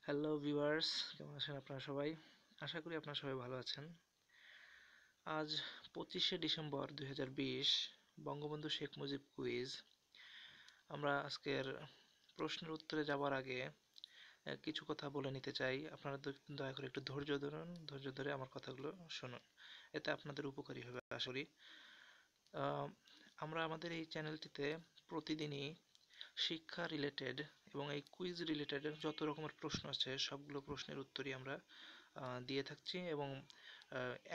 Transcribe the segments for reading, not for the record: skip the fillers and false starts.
Hello viewers, কেমন আছেন আপনারা সবাই? আশা করি আপনারা সবাই ভালো আছেন। আজ 25শে ডিসেম্বর 2020, বঙ্গবন্ধু শেখ মুজিব কুইজ। আমরা আজকের প্রশ্নের উত্তরে যাওয়ার আগে কিছু কথা বলে নিতে চাই। আপনারা দয়া করে একটু ধৈর্য ধরুন, ধৈর্য ধরে আমার কথাগুলো শুনুন। এতে আপনাদের উপকারী হবে আশা করি। আহ, আমরা আমাদের এই চ্যানেলটিতে প্রতিদিনই শিক্ষা রিলেটেড এবং এই কুইজ রিলেটেড যত রকমের প্রশ্ন আছে সবগুলো প্রশ্নের উত্তরই আমরা দিয়ে থাকছি এবং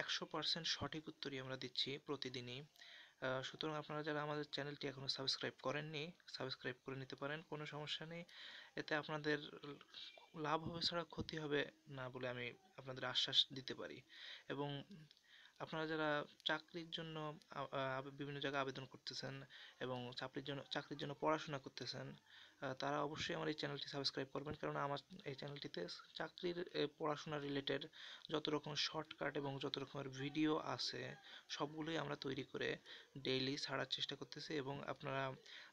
100% সঠিক উত্তরই আমরা দিচ্ছি প্রতিদিনই। সুতরাং আপনারা যারা আমাদের চ্যানেলটি এখনও সাবস্ক্রাইব করেননি, সাবস্ক্রাইব করে নিতে পারেন, কোনো সমস্যা নেই। এতে আপনাদের লাভ হবে ছাড়া ক্ষতি হবে না বলে আমি আপনাদের আশ্বাস দিতে পারি। এবং আপনারা যারা চাকরির জন্য বিভিন্ন জায়গায় আবেদন করতেছেন এবং চাকরির জন্য পড়াশোনা করতেছেন, তারা অবশ্যই আমার এই চ্যানেলটি সাবস্ক্রাইব করবেন, কারণ আমার এই চ্যানেলটিতে চাকরির পড়াশোনা রিলেটেড যত রকম শর্টকাট এবং যত রকমের ভিডিও আছে সবগুলোই আমরা তৈরি করে ডেইলি ছাড়ার চেষ্টা করতেছি। এবং আপনারা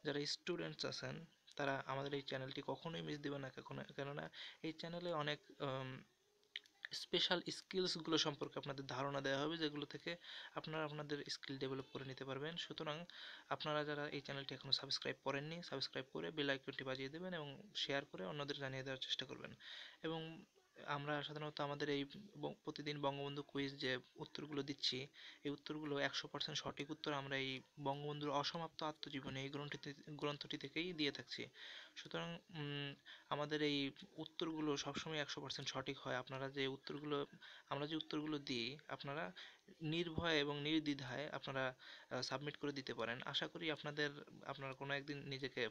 যারা স্টুডেন্টস আছেন তারা আমাদের এই চ্যানেলটি কখনোই মিস দিবেন না, কেননা এই চ্যানেলে অনেক স্পেশাল স্কিলসগুলো সম্পর্কে আপনাদের ধারণা দেওয়া হবে, যেগুলো থেকে আপনারা আপনাদের স্কিল ডেভেলপ করে নিতে পারবেন। সুতরাং আপনারা যারা এই চ্যানেলটি এখনও সাবস্ক্রাইব করেননি, সাবস্ক্রাইব করে বেল আইকনটি বাজিয়ে দেবেন এবং শেয়ার করে অন্যদের জানিয়ে দেওয়ার চেষ্টা করবেন। এবং আমরা সাধারণত আমাদের এই প্রতিদিন বঙ্গবন্ধু কুইজ যে উত্তরগুলো দিচ্ছি, এই উত্তরগুলো 100% সঠিক উত্তর আমরা এই বঙ্গবন্ধুর অসমাপ্ত আত্মজীবনী এই গ্রন্থটি থেকেই দিয়ে থাকছি। সুতরাং আমাদের এই উত্তরগুলো সবসময় 100% সঠিক হয়। আমরা যে উত্তরগুলো দিই, আপনারা নির্ভয়ে এবং নির্দ্বিধায় আপনারা সাবমিট করে দিতে পারেন। আশা করি আপনারা কোনো একদিন নিজেকে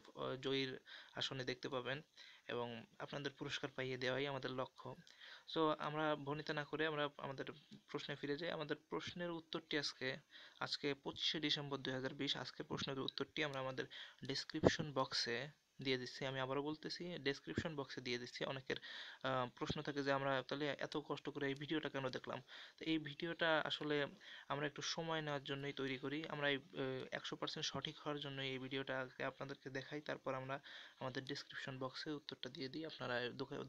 জয়ীর আসনে দেখতে পাবেন এবং আপনাদের পুরস্কার পাইয়ে দেওয়াই আমাদের লক্ষ্য। সো আমরা ভনিতা না করে আমরা আমাদের প্রশ্নে ফিরে যাই। আমাদের প্রশ্নের উত্তরটি আজকে 25শে ডিসেম্বর 2020, আজকের প্রশ্নের উত্তরটি আমরা আমাদের ডেসক্রিপশন বক্সে দিয়ে দিচ্ছি। আমি আবারও বলতেছি, ডেসক্রিপশন বক্সে দিয়ে দিচ্ছি। অনেকের প্রশ্ন থাকে যে আমরা তাহলে এত কষ্ট করে এই ভিডিওটা কেন দেখলাম। তো এই ভিডিওটা আসলে আমরা একটু সময় নেওয়ার জন্যই তৈরি করি। আমরা এই 100% সঠিক হওয়ার জন্য এই ভিডিওটাকে আপনাদেরকে দেখাই, তারপর আমরা আমাদের ডেসক্রিপশন বক্সে উত্তরটা দিয়ে দিই। আপনারা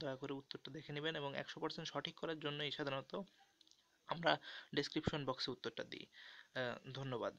দয়া করে উত্তরটা দেখে নেবেন এবং 100% সঠিক করার জন্যই সাধারণত আমরা ডেসক্রিপশন বক্সে উত্তরটা দিই। ধন্যবাদ।